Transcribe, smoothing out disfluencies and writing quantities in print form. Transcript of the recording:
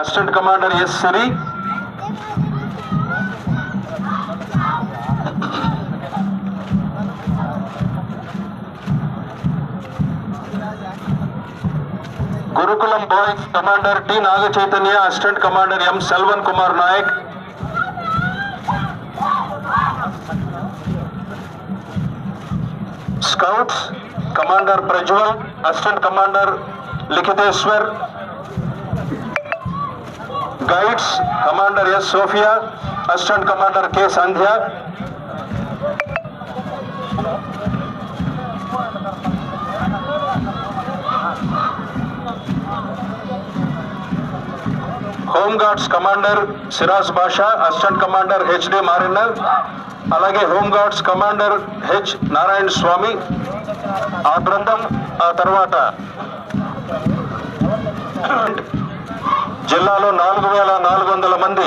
Assistant commander S Siri, Gurukulam boys commander T Naga Chaitanya, assistant commander M Selvan Kumar Nayak, scouts commander Prajwal, assistant commander Likhiteshwar, guides commander S Sophia, assistant commander K Sandhya, home guards commander Siraj Basha, assistant commander HD Marenna, అలాగే home guards commander H Narayana Swamy. ఆ బృందం ఆ తర్వాత జిల్లాలో 4400 మంది